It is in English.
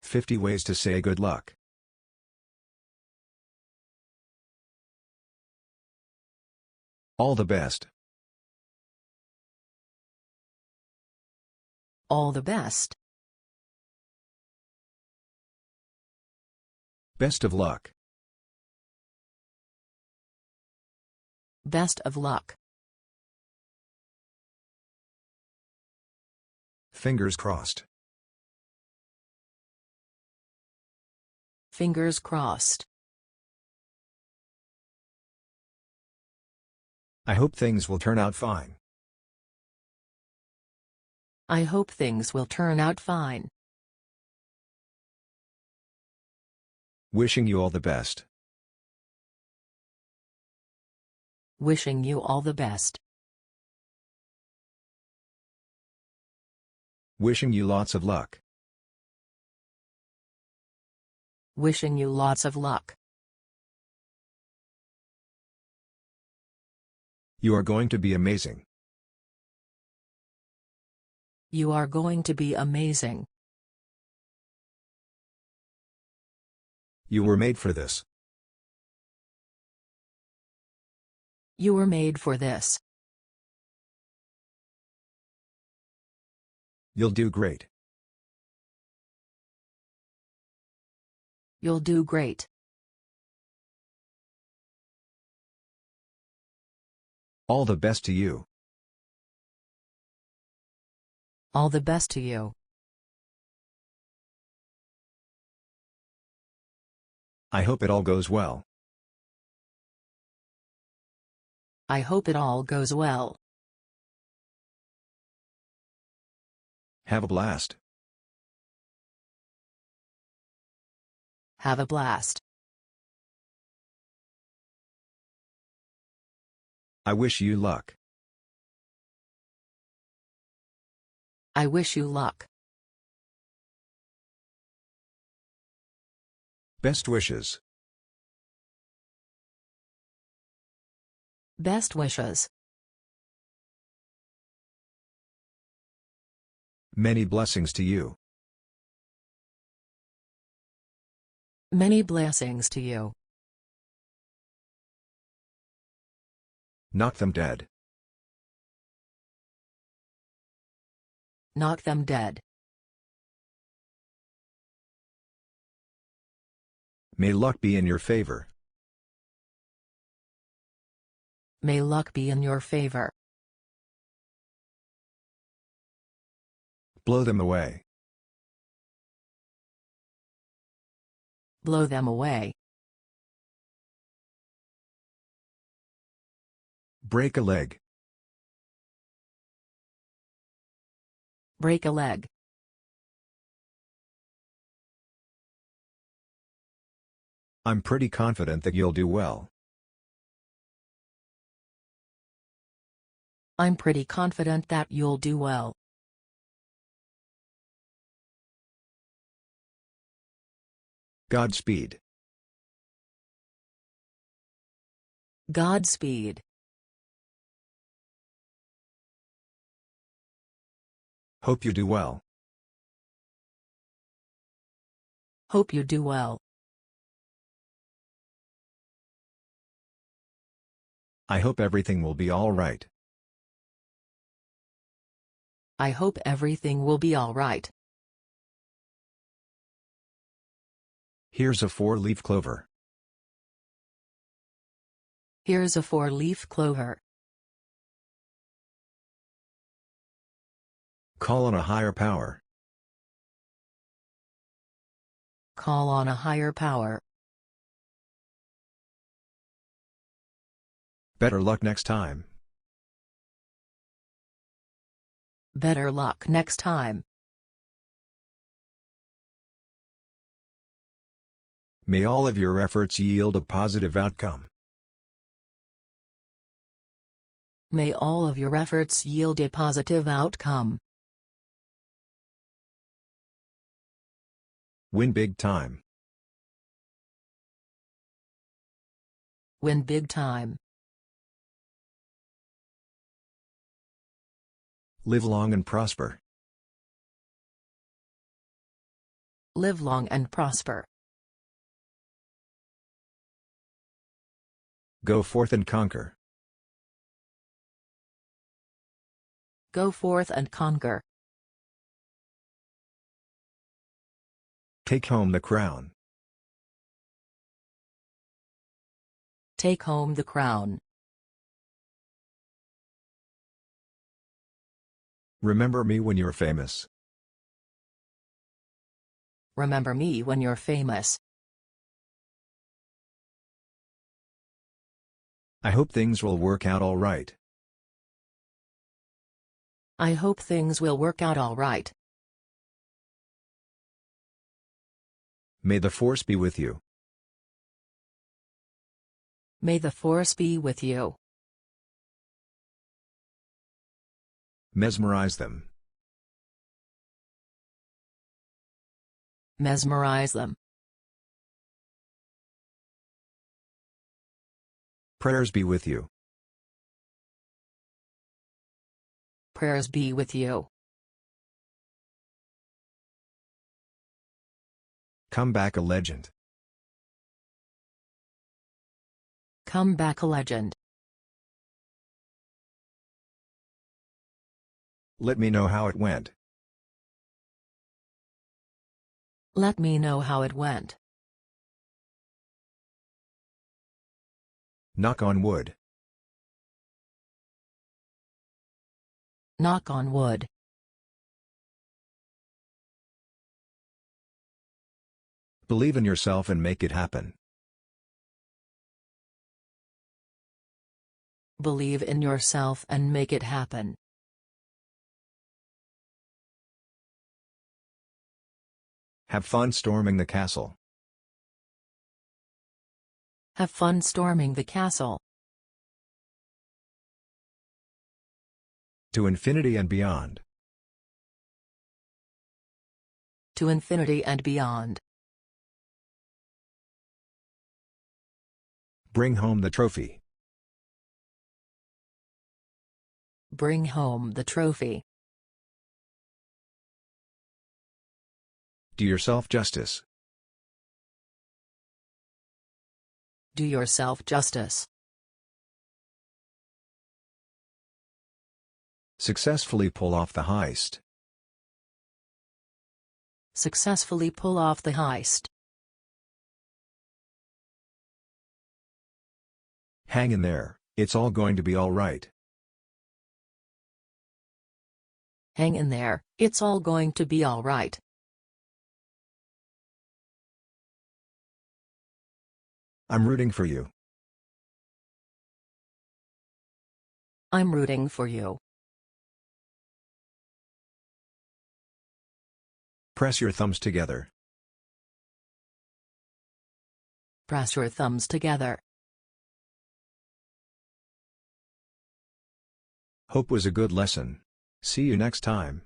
"50 ways to say good luck." "All the best." All the best. "Best of luck." Best of luck. "Fingers crossed." Fingers crossed. "I hope things will turn out fine." I hope things will turn out fine. "Wishing you all the best." Wishing you all the best. "Wishing you lots of luck." Wishing you lots of luck. "You are going to be amazing." You are going to be amazing. "You were made for this." You were made for this. "You'll do great." You'll do great. "All the best to you." All the best to you. "I hope it all goes well." I hope it all goes well. "Have a blast." Have a blast. "I wish you luck." I wish you luck. "Best wishes." Best wishes. "Many blessings to you." Many blessings to you. "Knock them dead." Knock them dead. "May luck be in your favor." May luck be in your favor. "Blow them away." Blow them away. "Break a leg." Break a leg. "I'm pretty confident that you'll do well." I'm pretty confident that you'll do well. "Godspeed." Godspeed. "Hope you do well." Hope you do well. "I hope everything will be all right." I hope everything will be all right. "Here's a 4-leaf clover." Here's a 4-leaf clover. "Call on a higher power." Call on a higher power. "Better luck next time." Better luck next time. "May all of your efforts yield a positive outcome." May all of your efforts yield a positive outcome. "Win big time." Win big time. Live long and prosper. Live long and prosper. Go forth and conquer. Go forth and conquer. Take home the crown. Take home the crown. Remember me when you're famous. Remember me when you're famous. I hope things will work out all right. I hope things will work out all right. May the force be with you. May the force be with you. Mesmerize them. Mesmerize them. Prayers be with you. Prayers be with you. Come back a legend. Come back a legend. Let me know how it went. Let me know how it went. Knock on wood. Knock on wood. Believe in yourself and make it happen. Believe in yourself and make it happen. Have fun storming the castle. Have fun storming the castle. To infinity and beyond. To infinity and beyond. Bring home the trophy. Bring home the trophy. Do yourself justice. Do yourself justice. Successfully pull off the heist. Successfully pull off the heist. Hang in there, it's all going to be all right. Hang in there, it's all going to be all right. I'm rooting for you. I'm rooting for you. Press your thumbs together. Press your thumbs together. Hope was a good lesson. See you next time.